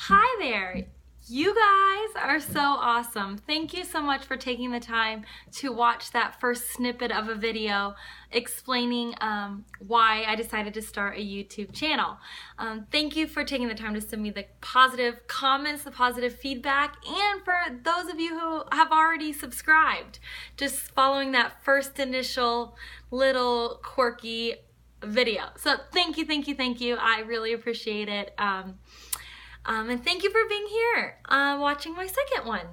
Hi there! You guys are so awesome. Thank you so much for taking the time to watch that first snippet of a video explaining why I decided to start a YouTube channel. Thank you for taking the time to send me the positive comments, the positive feedback, and for those of you who have already subscribed, just following that first initial little quirky video. So thank you, thank you, thank you. I really appreciate it. And thank you for being here watching my second one.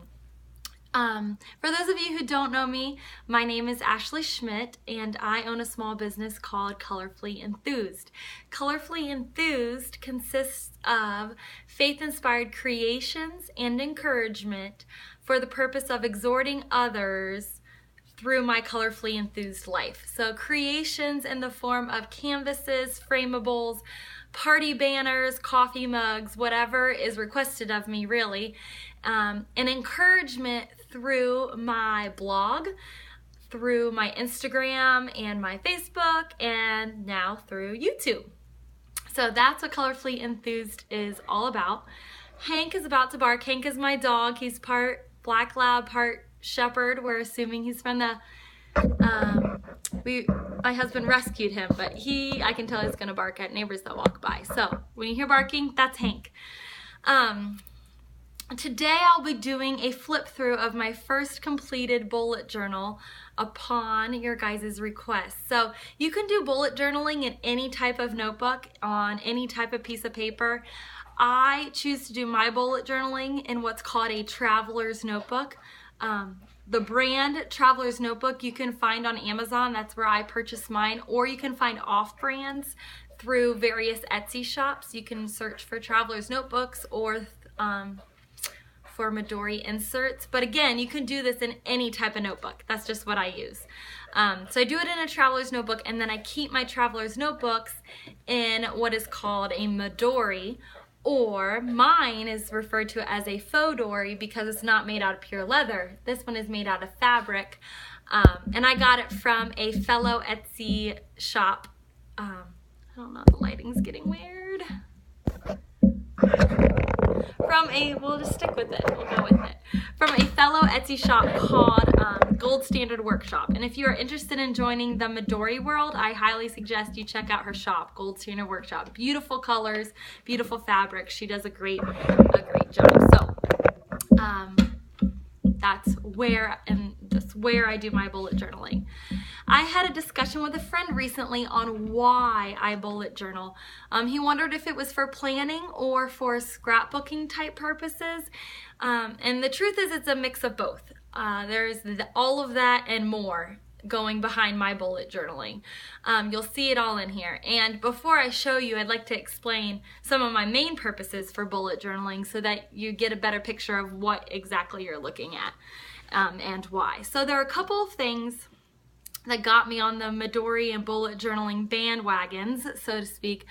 For those of you who don't know me, my name is Ashlee Schmidt and I own a small business called Colorfully Enthused. Colorfully Enthused consists of faith-inspired creations and encouragement for the purpose of exhorting others through my colorfully enthused life. So creations in the form of canvases, framables, party banners, coffee mugs, whatever is requested of me really, and encouragement through my blog, through my Instagram and my Facebook, and now through YouTube. So that's what Colorfully Enthused is all about. Hank is about to bark. Hank is my dog. He's part black lab, part shepherd. We're assuming he's from the my husband rescued him, but I can tell he's gonna bark at neighbors that walk by. So when you hear barking, that's Hank. Today I'll be doing a flip through of my first completed bullet journal upon your guys' request. So you can do bullet journaling in any type of notebook, on any type of piece of paper. I choose to do my bullet journaling in what's called a traveler's notebook. The brand Traveler's Notebook you can find on Amazon. That's where I purchased mine. Or you can find off-brands through various Etsy shops. You can search for Traveler's Notebooks or for Midori inserts. But again, you can do this in any type of notebook. That's just what I use. So I do it in a Traveler's Notebook, and then I keep my Traveler's Notebooks in what is called a Midori, or mine is referred to as a faux dory because it's not made out of pure leather. This one is made out of fabric. And I got it from a fellow Etsy shop. I don't know, the lighting's getting weird. We'll just stick with it, we'll go with it. From a fellow Etsy shop called Gold Standard Workshop. And if you are interested in joining the Midori world, I highly suggest you check out her shop, Gold Standard Workshop. Beautiful colors, beautiful fabrics. She does a great job. So that's where I do my bullet journaling. I had a discussion with a friend recently on why I bullet journal. He wondered if it was for planning or for scrapbooking type purposes. And the truth is it's a mix of both. There's all of that and more going behind my bullet journaling. You'll see it all in here. And before I show you, I'd like to explain some of my main purposes for bullet journaling so that you get a better picture of what exactly you're looking at and why. So there are a couple of things that got me on the Midori and bullet journaling bandwagons, so to speak.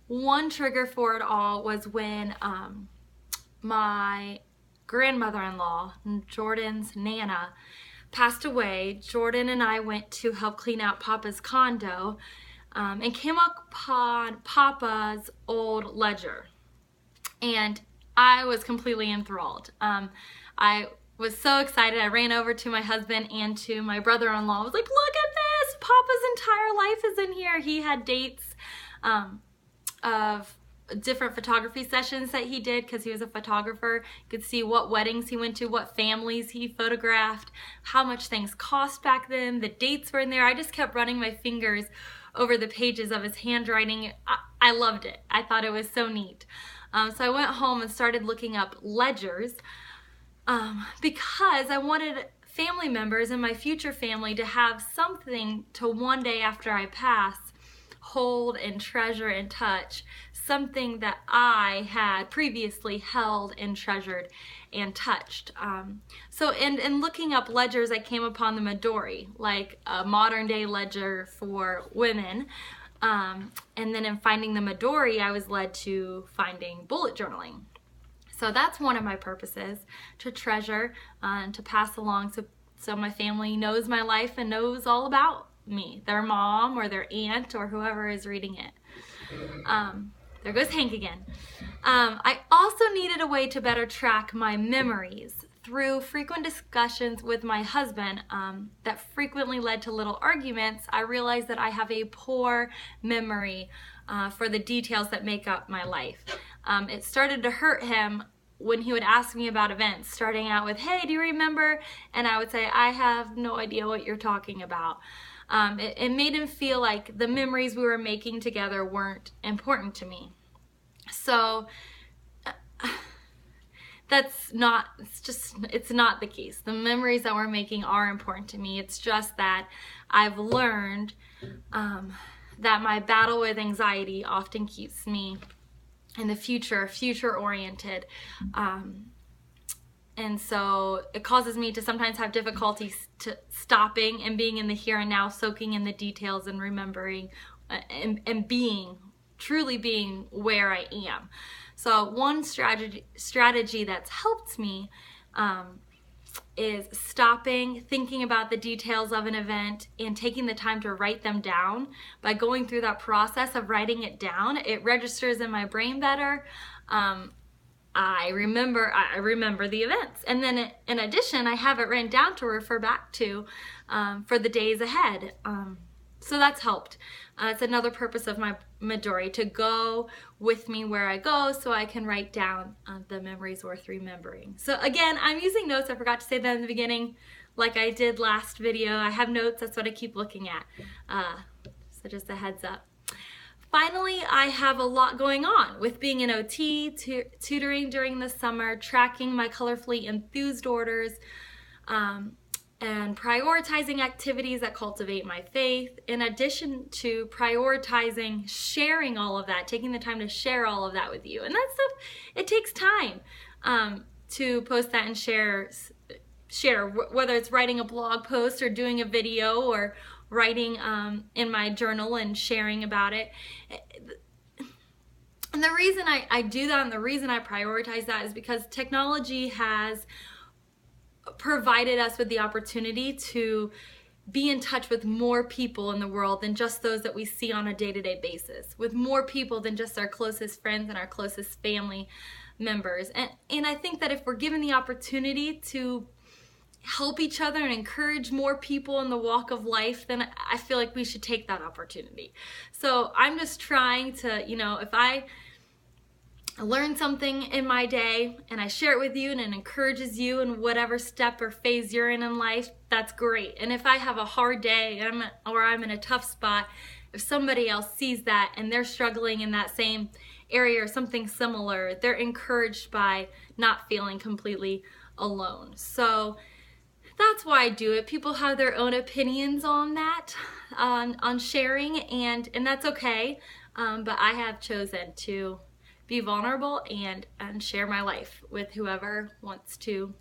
One trigger for it all was when my grandmother-in-law, Jordan's Nana, passed away. Jordan and I went to help clean out Papa's condo and came upon Papa's old ledger. And I was completely enthralled. I was so excited. I ran over to my husband and to my brother-in-law. I was like, look at this! Papa's entire life is in here. He had dates of different photography sessions that he did because he was a photographer. You could see what weddings he went to, what families he photographed, how much things cost back then. The dates were in there. I just kept running my fingers over the pages of his handwriting. I loved it. I thought it was so neat. So I went home and started looking up ledgers because I wanted family members and my future family to have something to one day after I pass hold and treasure and touch, something that I had previously held and treasured and touched. So in looking up ledgers, I came upon the Midori, like a modern day ledger for women. And then in finding the Midori, I was led to finding bullet journaling. So that's one of my purposes, to treasure and to pass along so my family knows my life and knows all about me, their mom or their aunt or whoever is reading it. There goes Hank again. I also needed a way to better track my memories. Through frequent discussions with my husband that frequently led to little arguments, I realized that I have a poor memory for the details that make up my life. It started to hurt him when he would ask me about events, starting out with, "Hey, do you remember?" And I would say, "I have no idea what you're talking about." It made him feel like the memories we were making together weren't important to me. So it's not the case. The memories that we're making are important to me. It's just that I've learned that my battle with anxiety often keeps me in the future oriented. And so it causes me to sometimes have difficulty stopping and being in the here and now, soaking in the details and remembering and truly being where I am. So one strategy that's helped me is stopping, thinking about the details of an event, and taking the time to write them down. By going through that process of writing it down, it registers in my brain better. I remember the events, and then in addition, I have it written down to refer back to for the days ahead. So that's helped. It's another purpose of my Midori, to go with me where I go so I can write down the memories worth remembering. So again, I'm using notes. I forgot to say that in the beginning, like I did last video. I have notes. That's what I keep looking at. So just a heads up. Finally, I have a lot going on with being an OT, tutoring during the summer, tracking my Colorfully Enthused orders, and prioritizing activities that cultivate my faith, in addition to prioritizing sharing all of that, taking the time to share all of that with you. And that stuff, it takes time to post that and share, whether it's writing a blog post or doing a video or writing in my journal and sharing about it. And the reason I do that and the reason I prioritize that is because technology has provided us with the opportunity to be in touch with more people in the world than just those that we see on a day-to-day basis, with more people than just our closest friends and our closest family members. And I think that if we're given the opportunity to help each other and encourage more people in the walk of life, then I feel like we should take that opportunity. So I'm just trying to, if I learn something in my day and I share it with you and it encourages you in whatever step or phase you're in life, that's great. And if I have a hard day or I'm in a tough spot, if somebody else sees that and they're struggling in that same area or something similar, they're encouraged by not feeling completely alone. So that's why I do it. People have their own opinions on that, on sharing, and that's okay. But I have chosen to be vulnerable and share my life with whoever wants to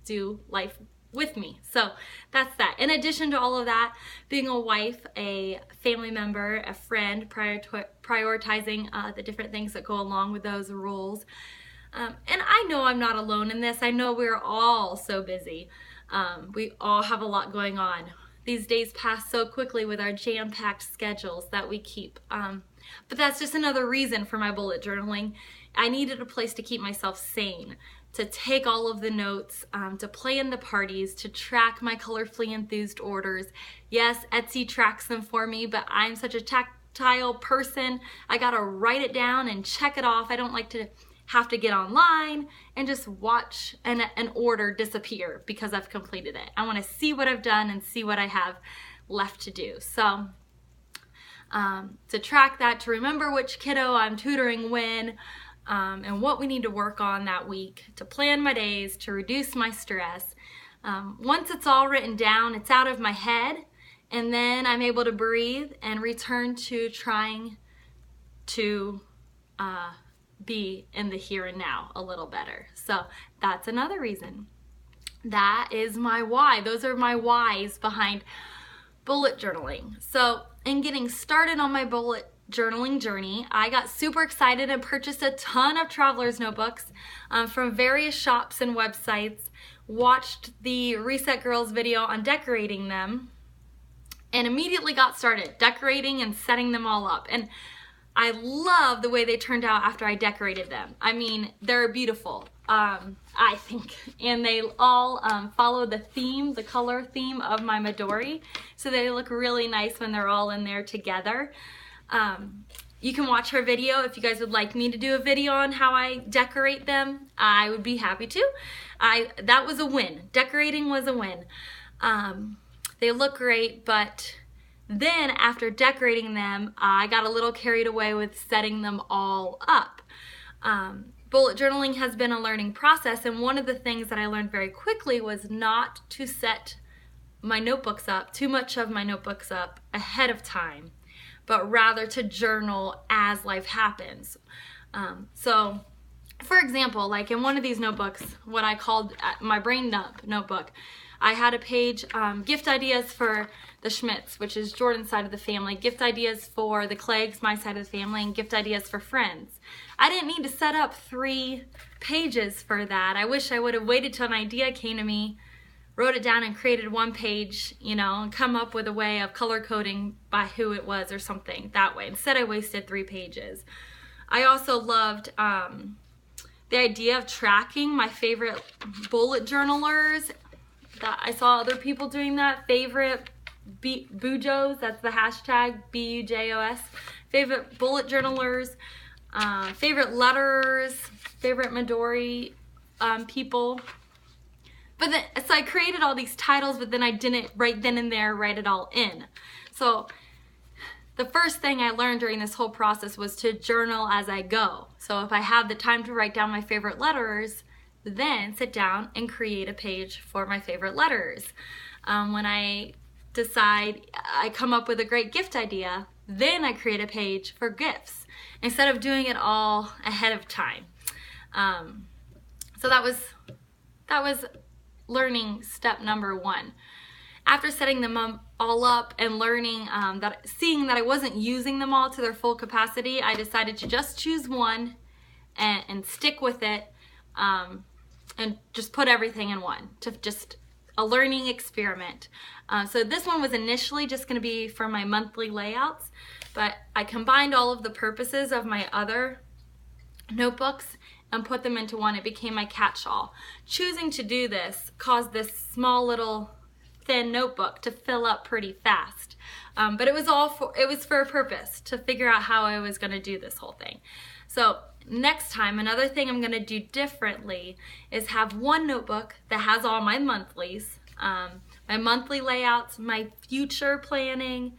do life with me. So that's that. In addition to all of that, being a wife, a family member, a friend, prioritizing the different things that go along with those roles. And I know I'm not alone in this. I know we're all so busy. We all have a lot going on. These days pass so quickly with our jam-packed schedules that we keep. But that's just another reason for my bullet journaling. I needed a place to keep myself sane, to take all of the notes, to plan the parties, to track my Colorfully Enthused orders. Yes, Etsy tracks them for me, but I'm such a tactile person. I gotta write it down and check it off. I don't like to have to get online and just watch an order disappear because I've completed it. I want to see what I've done and see what I have left to do. So to track that, to remember which kiddo I'm tutoring when, and what we need to work on that week, to plan my days, to reduce my stress. Once it's all written down, it's out of my head, and then I'm able to breathe and return to trying to be in the here and now a little better. So that's another reason. That is my why. Those are my whys behind bullet journaling. So in getting started on my bullet journaling journey, I got super excited and purchased a ton of traveler's notebooks from various shops and websites, watched the Reset Girls video on decorating them, and immediately got started decorating and setting them all up. And I love the way they turned out after I decorated them. I mean, they're beautiful, I think. And they all follow the theme, the color theme of my Midori. So they look really nice when they're all in there together. You can watch her video if you guys would like me to do a video on how I decorate them. I would be happy to. That was a win. Decorating was a win. They look great, but then after decorating them, I got a little carried away with setting them all up. Bullet journaling has been a learning process, and one of the things that I learned very quickly was not to set my notebooks up, too much of my notebooks up ahead of time, but rather to journal as life happens. So, for example, like in one of these notebooks, what I called my brain dump notebook, I had a page, gift ideas for the Schmidts, which is Jordan's side of the family, gift ideas for the Cleggs, my side of the family, and gift ideas for friends. I didn't need to set up 3 pages for that. I wish I would have waited till an idea came to me, wrote it down and created 1 page, you know, and come up with a way of color coding by who it was or something that way. Instead, I wasted 3 pages. I also loved the idea of tracking my favorite bullet journalers. I saw other people doing that. Favorite Bujos, that's the hashtag, B-U-J-O-S. Favorite bullet journalers, favorite letters, favorite Midori people. But then, so I created all these titles, but then I didn't right then and there write it all in. So the first thing I learned during this whole process was to journal as I go. So if I have the time to write down my favorite letterers, then sit down and create a page for my favorite letters. When I decide I come up with a great gift idea, then I create a page for gifts instead of doing it all ahead of time. So that was learning step number 1. After setting them all up and learning seeing that I wasn't using them all to their full capacity, I decided to just choose one and stick with it. And just put everything in one, to just a learning experiment. So this one was initially just going to be for my monthly layouts, but I combined all of the purposes of my other notebooks and put them into one. It became my catch-all. Choosing to do this caused this small little thin notebook to fill up pretty fast. But it was for a purpose, to figure out how I was going to do this whole thing. So next time, another thing I'm going to do differently is have one notebook that has all my monthlies, my monthly layouts, my future planning,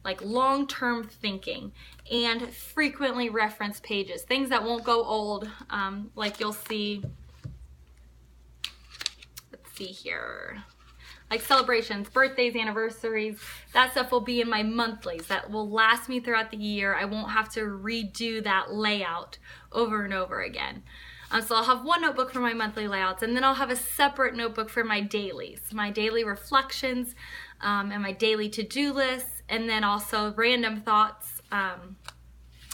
like long-term thinking, and frequently referenced pages, things that won't go old, like you'll see, let's see here, like celebrations, birthdays, anniversaries. That stuff will be in my monthlies. That will last me throughout the year. I won't have to redo that layout over and over again. So I'll have one notebook for my monthly layouts, and then I'll have a separate notebook for my dailies, my daily reflections, and my daily to-do lists, and then also random thoughts. I'll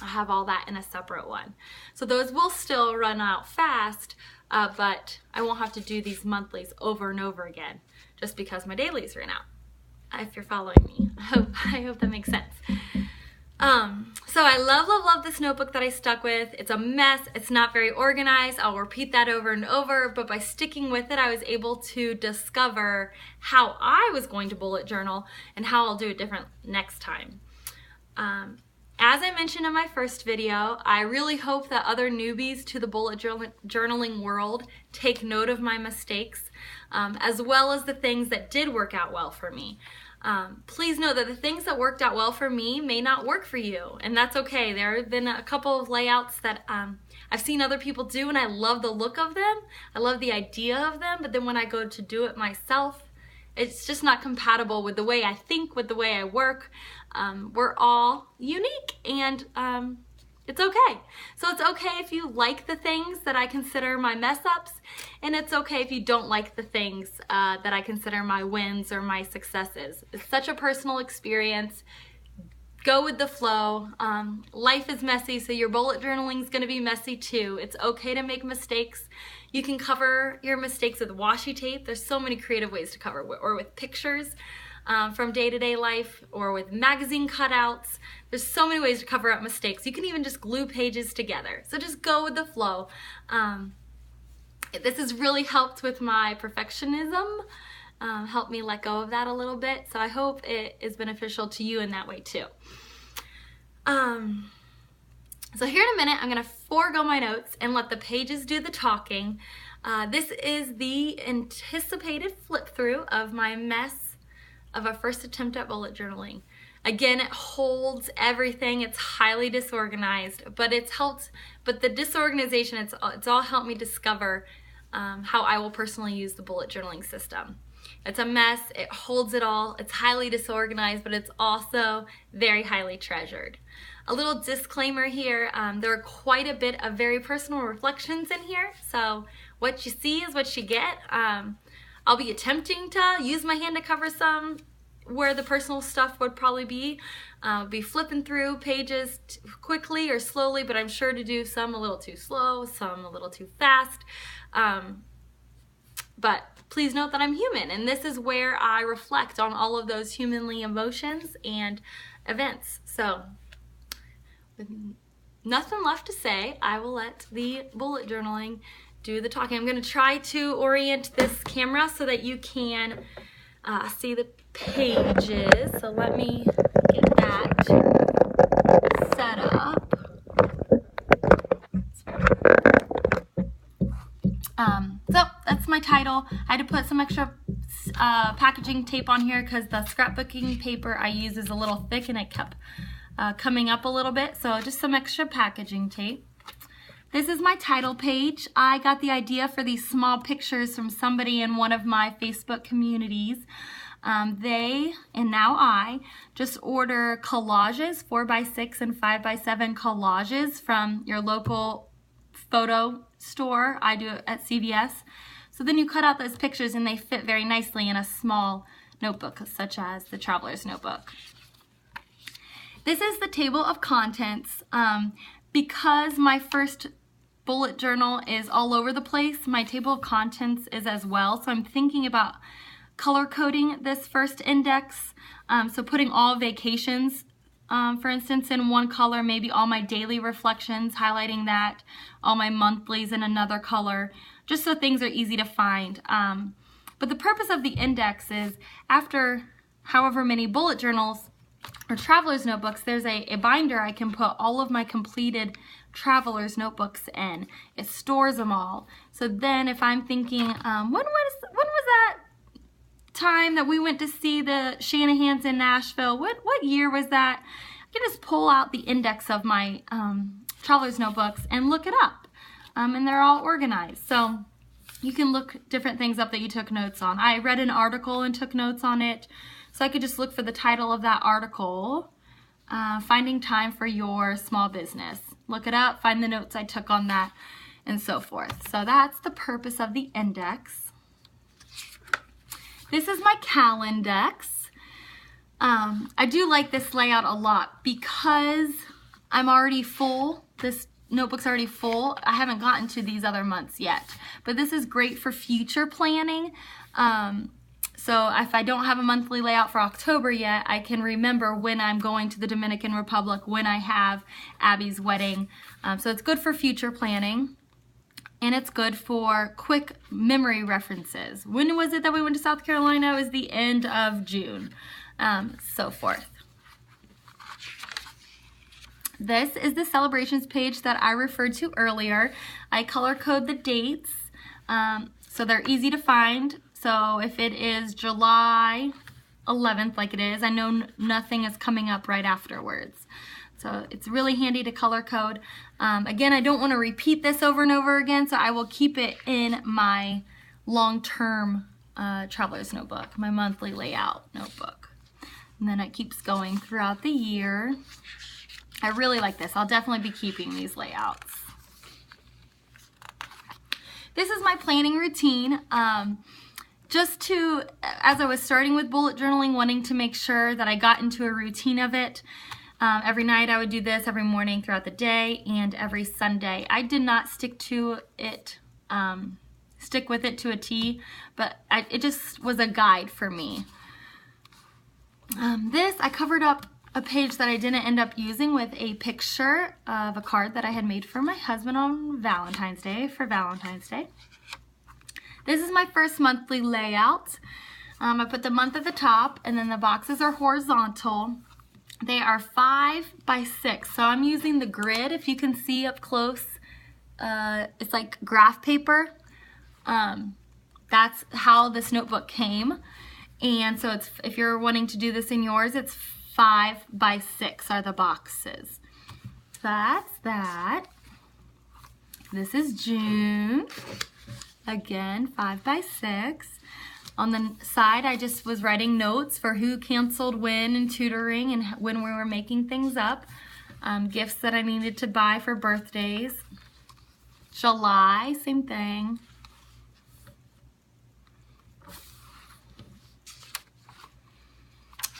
have all that in a separate one. So those will still run out fast, but I won't have to do these monthlies over and over again just because my dailies ran out. If you're following me, I hope that makes sense. So I love this notebook that I stuck with. It's a mess. It's not very organized. I'll repeat that over and over, but by sticking with it, I was able to discover how I was going to bullet journal and how I'll do it different next time. As I mentioned in my first video, I really hope that other newbies to the bullet journaling world take note of my mistakes, as well as the things that did work out well for me. Please know that the things that worked out well for me may not work for you, and that's okay. There have been a couple of layouts that I've seen other people do, and I love the look of them. I love the idea of them, but then when I go to do it myself, it's just not compatible with the way I think, with the way I work. We're all unique, and it's okay. So it's okay if you like the things that I consider my mess-ups, and it's okay if you don't like the things that I consider my wins or my successes. It's such a personal experience. Go with the flow. Life is messy, so your bullet journaling is going to be messy too. It's okay to make mistakes. You can cover your mistakes with washi tape. There's so many creative ways to cover, or with pictures. from day-to-day life, or with magazine cutouts. There's so many ways to cover up mistakes. You can even just glue pages together. So just go with the flow. This has really helped with my perfectionism, helped me let go of that a little bit. So I hope it is beneficial to you in that way too. So here in a minute, I'm gonna forego my notes and let the pages do the talking. This is the anticipated flip through of my mess of a first attempt at bullet journaling. Again, it holds everything. It's highly disorganized, but the disorganization, it's all helped me discover how I will personally use the bullet journaling system. It's a mess, it holds it all, it's highly disorganized, but it's also very highly treasured. A little disclaimer here, there are quite a bit of very personal reflections in here, so what you see is what you get. I'll be attempting to use my hand to cover some where the personal stuff would probably be. Be flipping through pages quickly or slowly, but I'm sure to do some a little too slow, some a little too fast. But please note that I'm human, and this is where I reflect on all of those humanly emotions and events. So with nothing left to say, I will let the bullet journaling do the talking. I'm going to try to orient this camera so that you can see the pages. So let me get that set up. So that's my title. I had to put some extra packaging tape on here because the scrapbooking paper I use is a little thick and it kept coming up a little bit. So just some extra packaging tape. This is my title page. I got the idea for these small pictures from somebody in one of my Facebook communities. They, and now I, just order collages, 4x6 and 5x7 collages from your local photo store. I do it at CVS. So then you cut out those pictures and they fit very nicely in a small notebook, such as the Traveler's Notebook. This is the table of contents. Because my first bullet journal is all over the place, my table of contents is as well. So I'm thinking about color coding this first index. So putting all vacations, for instance, in one color, maybe all my daily reflections, highlighting that, all my monthlies in another color, just so things are easy to find. But the purpose of the index is after however many bullet journals or traveler's notebooks, there's a binder I can put all of my completed traveler's notebooks in. It stores them all. So then if I'm thinking, when was that time that we went to see the Shanahans in Nashville? What year was that? I can just pull out the index of my traveler's notebooks and look it up. And they're all organized. So you can look different things up that you took notes on. I read an article and took notes on it. So I could just look for the title of that article, finding time for your small business. Look it up, find the notes I took on that, and so forth. So that's the purpose of the index. This is my Calendex. I do like this layout a lot because I'm already full. This notebook's already full. I haven't gotten to these other months yet, but this is great for future planning. So if I don't have a monthly layout for October yet, I can remember when I'm going to the Dominican Republic, when I have Abby's wedding. So it's good for future planning, and it's good for quick memory references. When was it that we went to South Carolina? It was the end of June, so forth. This is the celebrations page that I referred to earlier. I color code the dates, so they're easy to find. So if it is July 11th, like it is, I know nothing is coming up right afterwards. So it's really handy to color code. Again, I don't want to repeat this over and over again, so I will keep it in my long-term traveler's notebook, my monthly layout notebook. And then it keeps going throughout the year. I really like this. I'll definitely be keeping these layouts. This is my planning routine. Just to, as I was starting with bullet journaling, wanting to make sure that I got into a routine of it. Every night I would do this, every morning throughout the day, and every Sunday. I did not stick to it, stick with it to a T, but it just was a guide for me. This, I covered up a page that I didn't end up using with a picture of a card that I had made for my husband on Valentine's Day, for Valentine's Day. This is my first monthly layout. I put the month at the top, and then the boxes are horizontal. They are 5 by 6, so I'm using the grid. If you can see up close, it's like graph paper. That's how this notebook came. And so it's, if you're wanting to do this in yours, it's 5 by 6 are the boxes. That's that. This is June. Again, 5 by 6. On the side, I just was writing notes for who canceled when in tutoring and when we were making things up. Gifts that I needed to buy for birthdays. July, same thing.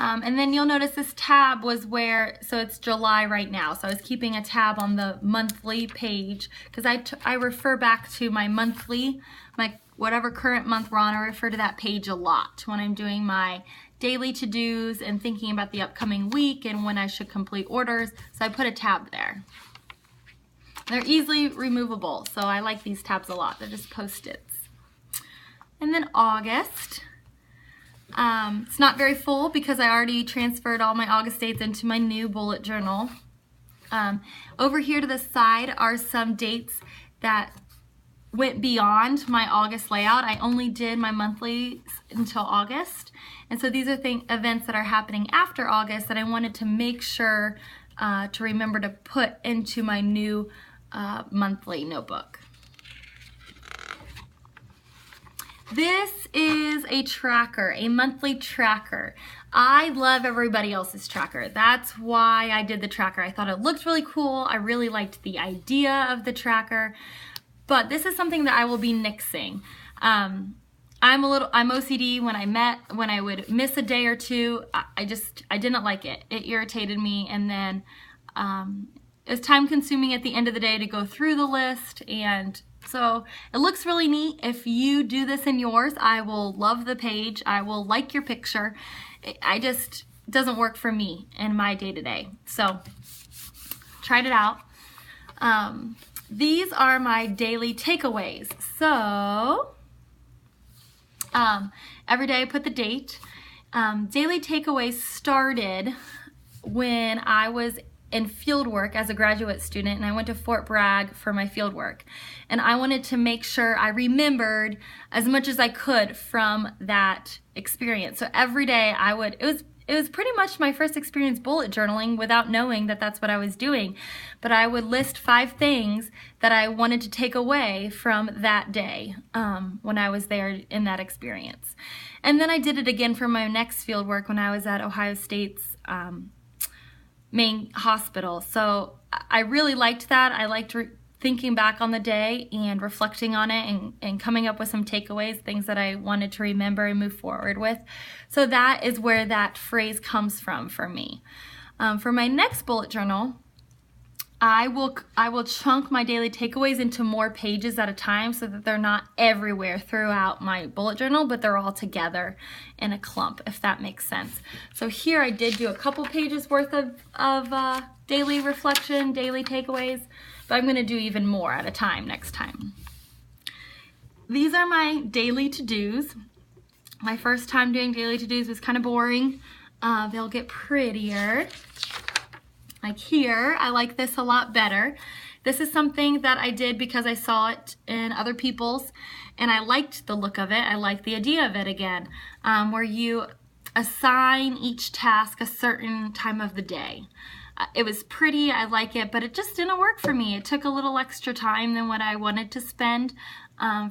And then you'll notice this tab was where, so it's July right now. So I was keeping a tab on the monthly page because I refer back to my monthly, my whatever current month we're on, I refer to that page a lot when I'm doing my daily to-dos and thinking about the upcoming week and when I should complete orders. So I put a tab there. They're easily removable, so I like these tabs a lot. They're just Post-its. And then August. It's not very full because I already transferred all my August dates into my new bullet journal. Over here to the side are some dates that went beyond my August layout. I only did my monthly until August. And so these are events that are happening after August that I wanted to make sure to remember to put into my new monthly notebook. This is a tracker, a monthly tracker. I love everybody else's tracker. That's why I did the tracker. I thought it looked really cool. I really liked the idea of the tracker, but this is something that I will be nixing. I'm OCD. When I would miss a day or two, I didn't like it. It irritated me, and then it was time consuming at the end of the day to go through the list, and so it looks really neat. If you do this in yours, I will love the page. I will like your picture. It doesn't work for me in my day-to-day. So tried it out. These are my daily takeaways. So every day I put the date. Daily takeaways started when I was in field work as a graduate student, and I went to Fort Bragg for my field work, and I wanted to make sure I remembered as much as I could from that experience. So every day it was pretty much my first experience bullet journaling without knowing that that's what I was doing, but I would list 5 things that I wanted to take away from that day when I was there in that experience. And then I did it again for my next field work when I was at Ohio State's main hospital. So I really liked that. I liked thinking back on the day and reflecting on it and coming up with some takeaways, things that I wanted to remember and move forward with. So that is where that phrase comes from for me. For my next bullet journal, I will chunk my daily takeaways into more pages at a time so that they're not everywhere throughout my bullet journal, but they're all together in a clump, if that makes sense. So here I did do a couple pages worth of daily reflection, daily takeaways, but I'm going to do even more at a time next time. These are my daily to-dos. My first time doing daily to-dos was kind of boring. They'll get prettier. Like here, I like this a lot better. This is something that I did because I saw it in other people's, and I liked the look of it. I like the idea of it again, where you assign each task a certain time of the day. It was pretty, I like it, but it just didn't work for me. It took a little extra time than what I wanted to spend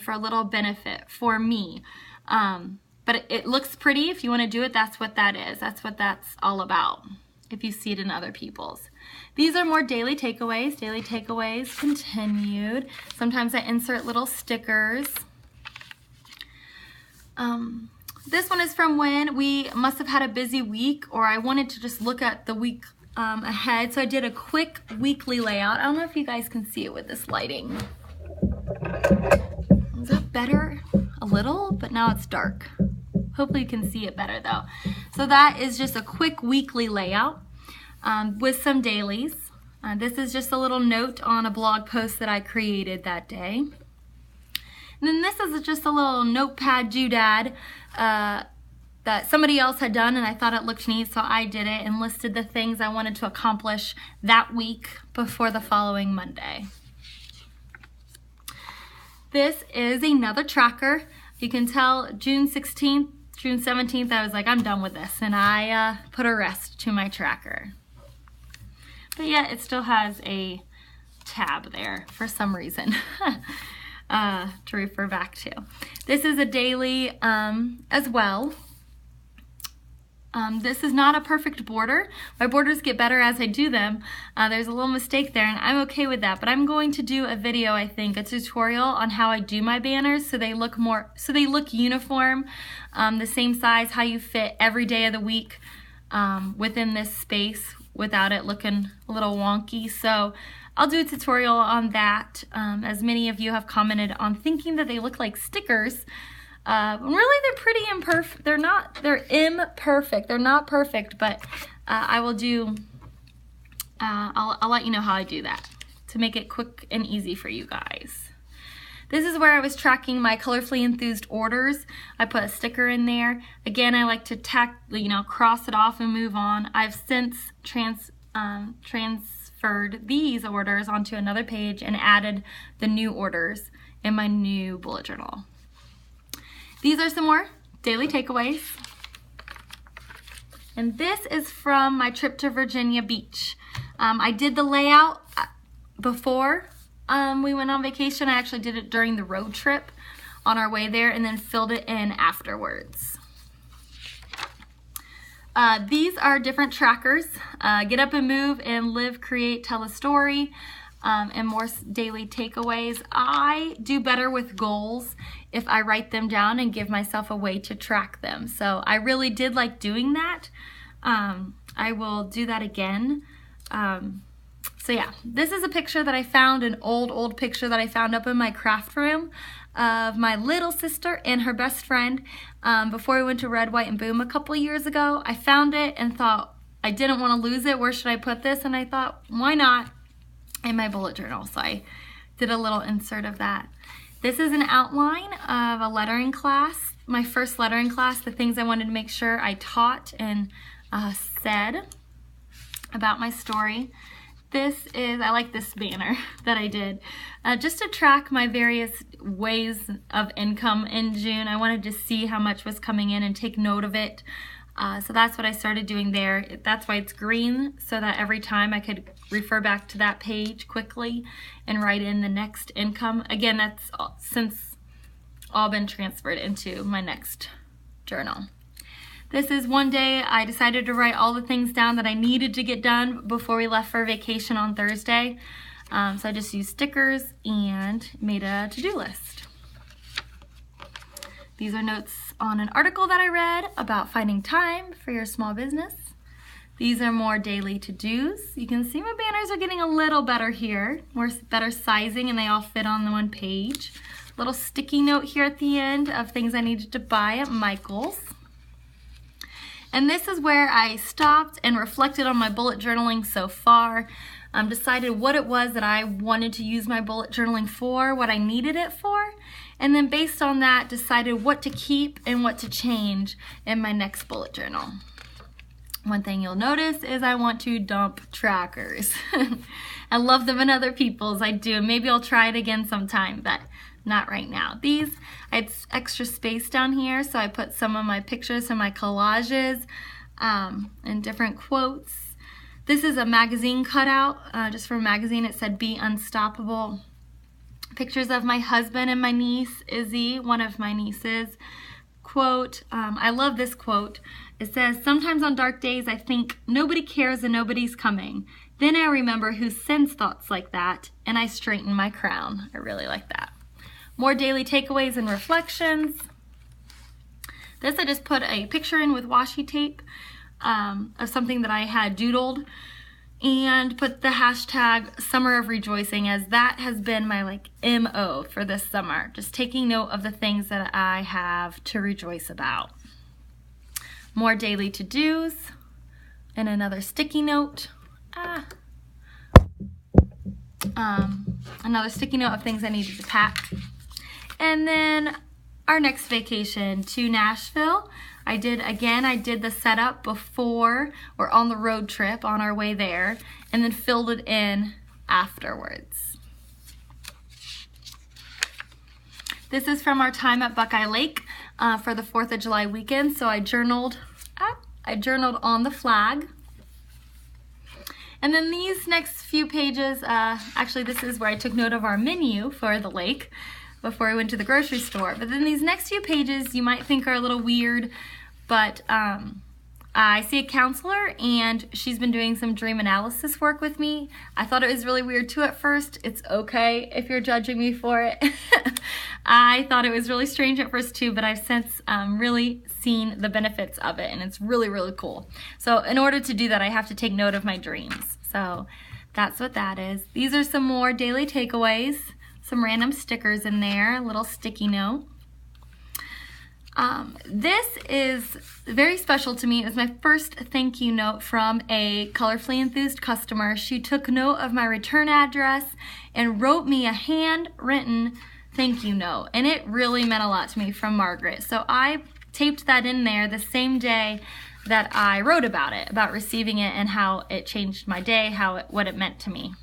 for a little benefit for me. But it looks pretty. If you want to do it, that's what that is. That's what that's all about, if you see it in other people's. These are more daily takeaways. Daily takeaways continued. Sometimes I insert little stickers. This one is from when we must have had a busy week, or I wanted to just look at the week ahead. So I did a quick weekly layout. I don't know if you guys can see it with this lighting. Is that better? A little, but now it's dark. Hopefully you can see it better though. So that is just a quick weekly layout with some dailies. This is just a little note on a blog post that I created that day. And then this is just a little notepad doodad that somebody else had done, and I thought it looked neat, so I did it and listed the things I wanted to accomplish that week before the following Monday. This is another tracker. You can tell June 16th, June 17th, I was like, I'm done with this, and I put a rest to my tracker. But yeah, it still has a tab there for some reason to refer back to. This is a daily as well. This is not a perfect border. My borders get better as I do them. There's a little mistake there, and I'm okay with that, but I'm going to do a video, I think, a tutorial on how I do my banners so they look uniform, the same size, how you fit every day of the week within this space without it looking a little wonky. So I'll do a tutorial on that, as many of you have commented on thinking that they look like stickers. Really, they're pretty imperfect. They're imperfect. They're not perfect, but I will do, I'll let you know how I do that to make it quick and easy for you guys. This is where I was tracking my Colorfully Enthused orders. I put a sticker in there. Again, I like to cross it off and move on. I've since transferred these orders onto another page and added the new orders in my new bullet journal. These are some more daily takeaways. And this is from my trip to Virginia Beach. I did the layout before we went on vacation. I actually did it during the road trip on our way there and then filled it in afterwards. These are different trackers. Get up and move and live, create, tell a story. And more daily takeaways. I do better with goals if I write them down and give myself a way to track them. So I really did like doing that. I will do that again. So yeah, this is a picture that I found, an old picture that I found up in my craft room of my little sister and her best friend before we went to Red, White, and Boom a couple years ago. I found it and thought I didn't want to lose it. Where should I put this? And I thought, why not? In my bullet journal, so I did a little insert of that. This is an outline of a lettering class, my first lettering class, the things I wanted to make sure I taught and said about my story. This is, I like this banner that I did, just to track my various ways of income in June. I wanted to see how much was coming in and take note of it. So that's what I started doing there. That's why it's green, so that every time I could refer back to that page quickly and write in the next income. Again, that's since all been transferred into my next journal. This is one day I decided to write all the things down that I needed to get done before we left for vacation on Thursday. So I just used stickers and made a to-do list. These are notes on an article that I read about finding time for your small business. These are more daily to-dos. You can see my banners are getting a little better here, better sizing, and they all fit on the one page. Little sticky note here at the end of things I needed to buy at Michael's. And this is where I stopped and reflected on my bullet journaling so far. Decided what it was that I wanted to use my bullet journaling for, what I needed it for, and then based on that decided what to keep and what to change in my next bullet journal. One thing you'll notice is I want to dump trackers. I love them in other people's, I do. Maybe I'll try it again sometime, but not right now. These, I had extra space down here, so I put some of my pictures and my collages and different quotes. This is a magazine cutout, just for a magazine. It said, "Be Unstoppable." Pictures of my husband and my niece, Izzy, one of my nieces. Quote, I love this quote. It says, "Sometimes on dark days I think nobody cares and nobody's coming. Then I remember who sends thoughts like that, and I straighten my crown." I really like that. More daily takeaways and reflections. This I just put a picture in with washi tape of something that I had doodled and put the hashtag Summer of Rejoicing, as that has been my MO for this summer. Just taking note of the things that I have to rejoice about. more daily to-dos, and another sticky note. Another sticky note of things I needed to pack. And then our next vacation to Nashville. I did the setup before or on the road trip on our way there, and then filled it in afterwards. This is from our time at Buckeye Lake for the 4th of July weekend. So I journaled on the flag. And then these next few pages, actually this is where I took note of our menu for the lake before I went to the grocery store. But then these next few pages you might think are a little weird, but I see a counselor and she's been doing some dream analysis work with me. I thought it was really weird too at first. It's okay if you're judging me for it. I thought it was really strange at first too, but I've since really seen the benefits of it, and it's really, really cool. So in order to do that, I have to take note of my dreams. So that's what that is. These are some more daily takeaways, some random stickers in there, a little sticky note. This is very special to me. It was my first thank you note from a Colorfully Enthused customer. She took note of my return address and wrote me a handwritten thank you note, and it really meant a lot to me from Margaret. So I taped that in there the same day that I wrote about it, about receiving it and how it changed my day, what it meant to me.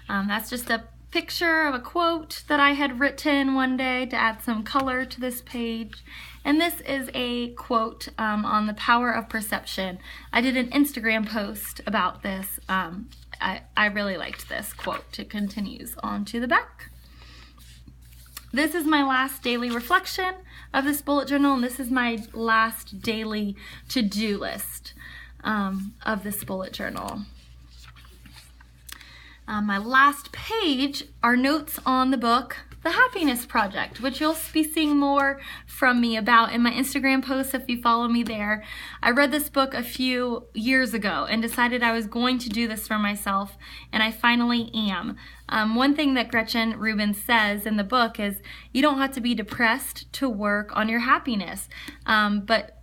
That's just a picture of a quote that I had written one day to add some color to this page. And this is a quote on the power of perception. I did an Instagram post about this. I really liked this quote. It continues on to the back. This is my last daily reflection of this bullet journal, and this is my last daily to-do list of this bullet journal. My last page are notes on the book, The Happiness Project, which you'll be seeing more from me about in my Instagram posts if you follow me there. I read this book a few years ago and decided I was going to do this for myself, and I finally am. One thing that Gretchen Rubin says in the book is you don't have to be depressed to work on your happiness, but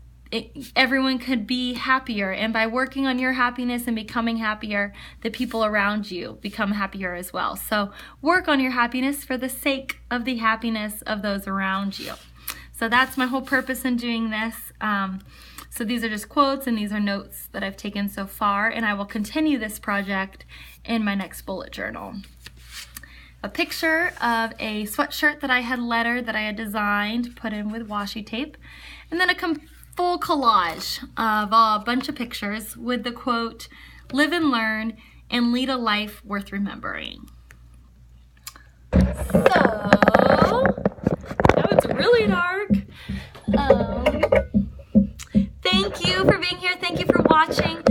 everyone could be happier, and by working on your happiness and becoming happier, the people around you become happier as well. So work on your happiness for the sake of the happiness of those around you. So that's my whole purpose in doing this. So these are just quotes, and these are notes that I've taken so far, and I will continue this project in my next bullet journal. A picture of a sweatshirt that I had lettered, that I had designed, put in with washi tape, and then a full collage of a bunch of pictures with the quote, "Live and learn and lead a life worth remembering." So, now it's really dark. Thank you for being here. Thank you for watching.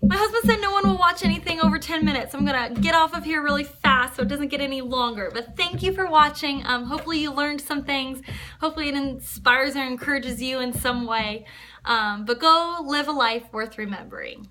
My husband said no one will watch anything over 10 minutes. I'm gonna get off of here really fast so it doesn't get any longer. But thank you for watching. Hopefully you learned some things. Hopefully it inspires or encourages you in some way. But go live a life worth remembering.